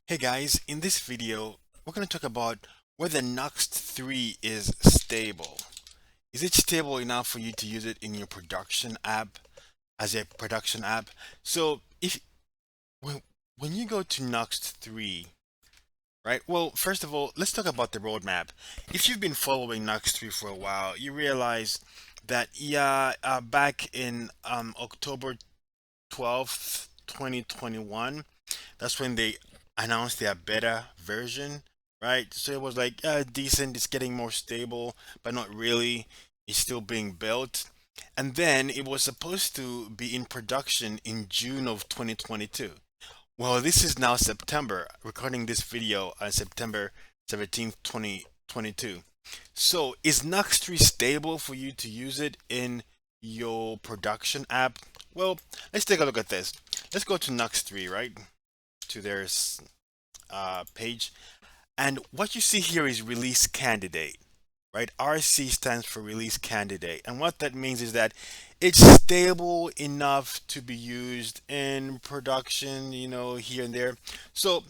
Hey guys, in this video, we're going to talk about whether Nuxt 3 is stable. Is it stable enough for you to use it in your production app as a production app? So if when, when you go to Nuxt 3, right? Well, first of all, let's talk about the roadmap. If you've been following Nuxt 3 for a while, you realize that back in October 12th, 2021, that's when they announced their beta version, right? So it was like decent, it's getting more stable, but not really. It's still being built. And then it was supposed to be in production in June of 2022. Well, this is now September, recording this video on September 17th, 2022. So is Nuxt3 stable for you to use it in your production app? Well, let's take a look at this. Let's go to Nuxt3, right? To their page. And what you see here is release candidate, right? RC stands for release candidate. And what that means is that it's stable enough to be used in production, here and there. So,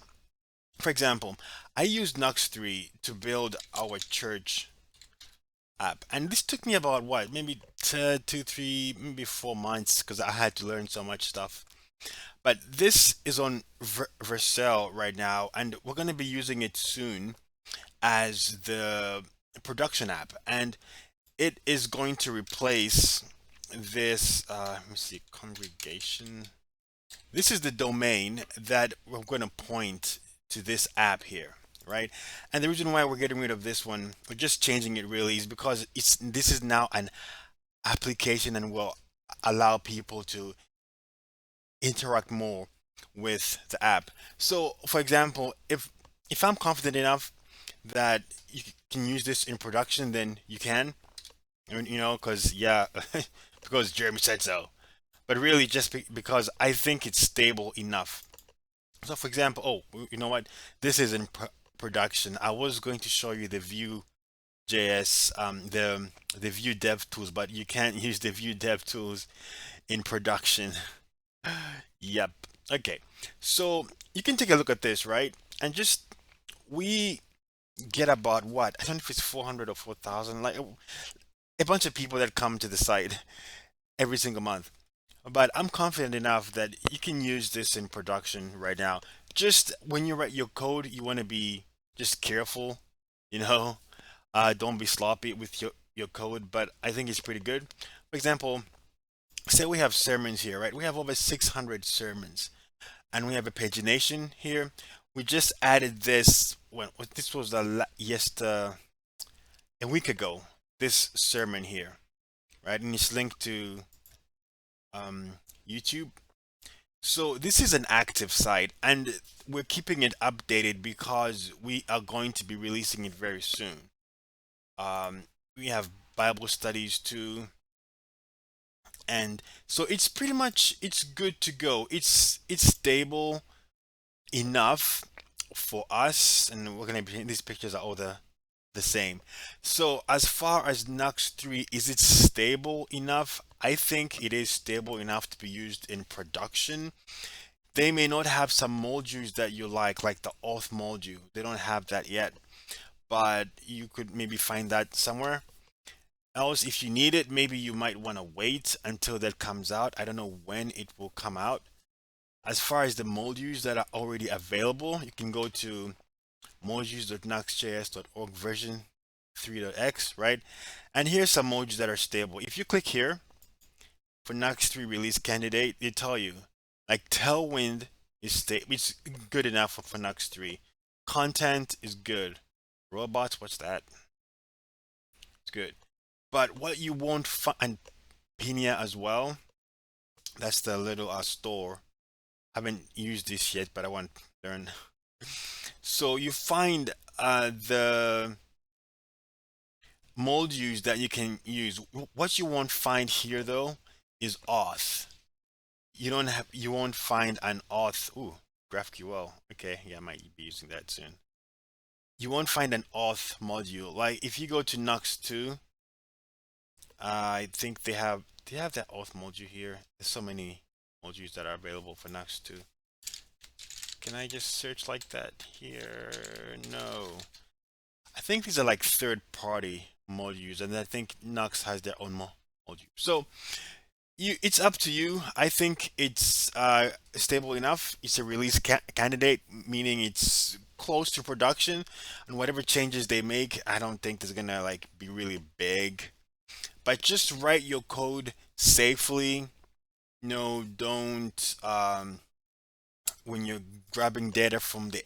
for example, I used Nuxt3 to build our church app. And this took me about what, maybe 2, 3, maybe 4 months because I had to learn so much stuff. But this is on Vercel right now, and we're going to be using it soon as the production app. And it is going to replace this, let me see, congregation. This is the domain that we're going to point to this app here, right? And the reason why we're getting rid of this one, we're just changing it really, is because this is now an application and will allow people to interact more with the app. So, for example, if I'm confident enough that you can use this in production, then you can, because yeah, because Jeremy said so. But really, just because I think it's stable enough. So, for example, you know what? This is in production. I was going to show you the Vue.js, the Vue Dev tools, but you can't use the Vue Dev tools in production. Yep. Okay. So you can take a look at this, right? And just we get about what? I don't know if it's 400 or 4,000, like a bunch of people that come to the site every single month. But I'm confident enough that you can use this in production right now. Just when you write your code, you want to be just careful, you know. Don't be sloppy with your code, but I think it's pretty good. For example, say we have sermons here, right? We have over 600 sermons, and we have a pagination here. We just added this when this was a week ago. This sermon here, right? And it's linked to um, YouTube. So this is an active site, and we're keeping it updated because we are going to be releasing it very soon. We have Bible studies too, and so it's good to go. It's stable enough for us, and we're gonna be these pictures are all the same. So as far as Nuxt 3, is it stable enough? I think it is stable enough to be used in production. They may not have some modules that you like the auth module. They don't have that yet, but you could maybe find that somewhere else. If you need it, maybe you might want to wait until that comes out. I don't know when it will come out. As far as the modules that are already available, you can go to modules.nuxtjs.org version 3.x, right? And here's some modules that are stable. If you click here for Nuxt 3 release candidate, they tell you like Tailwind is it's good enough for Nuxt 3. Content is good. Robots, what's that? It's good. But what you won't find, and Pina as well, that's the little store. I haven't used this yet, but I want to learn. So you find the modules that you can use. What you won't find here though is auth. You won't find an auth. Ooh, GraphQL. Okay, yeah, I might be using that soon. You won't find an auth module. Like if you go to Nuxt 2, I think they have that auth module here. There's so many modules that are available for Nuxt 2. Can I just search like that here? No. I think these are like third party modules, and I think Nuxt has their own module. So it's up to you. I think it's stable enough. It's a release candidate, meaning it's close to production, and whatever changes they make, I don't think is gonna like be really big. But just write your code safely. No, don't when you're grabbing data from the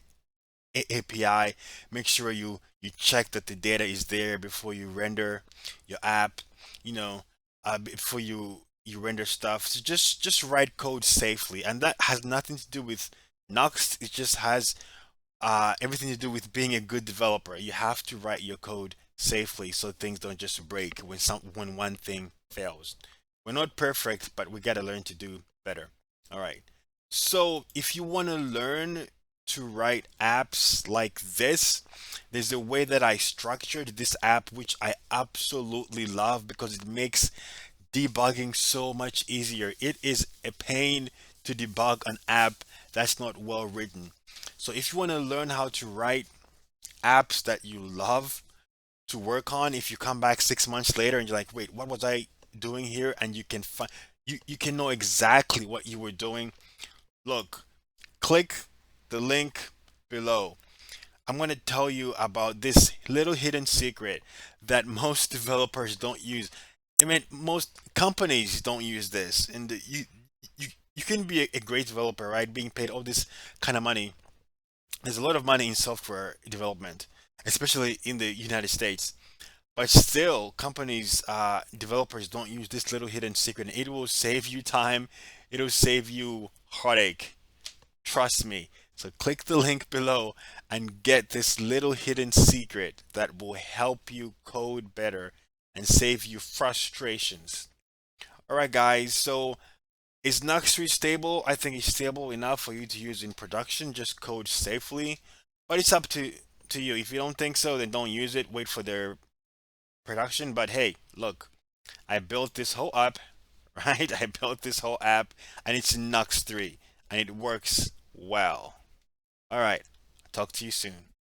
API, make sure you check that the data is there before you render your app. You know, before you render stuff. So just write code safely, and that has nothing to do with Nuxt. It just has everything to do with being a good developer. You have to write your code safely so things don't just break when one thing fails. We're not perfect, but we got to learn to do better. All right. So if you want to learn to write apps like this, there's a way that I structured this app, which I absolutely love because it makes debugging so much easier. It is a pain to debug an app that's not well written. So if you want to learn how to write apps that you love to work on, if you come back 6 months later and you're like, wait, what was I doing here? And you can find you can know exactly what you were doing. Look, click the link below. I'm going to tell you about this little hidden secret that most developers don't use. I mean, most companies don't use this, and you can be a great developer, right? Being paid all this kind of money. There's a lot of money in software development, especially in the United States. But still, companies, developers don't use this little hidden secret. It will save you time. It will save you heartache. Trust me. So click the link below and get this little hidden secret that will help you code better and save you frustrations. All right, guys. So is Nuxt stable? I think it's stable enough for you to use in production. Just code safely, but it's up to you. If you don't think so, then don't use it. Wait for their production. But hey, look, I built this whole app, right? I built this whole app, and it's Nuxt 3, and it works well. All right. Talk to you soon.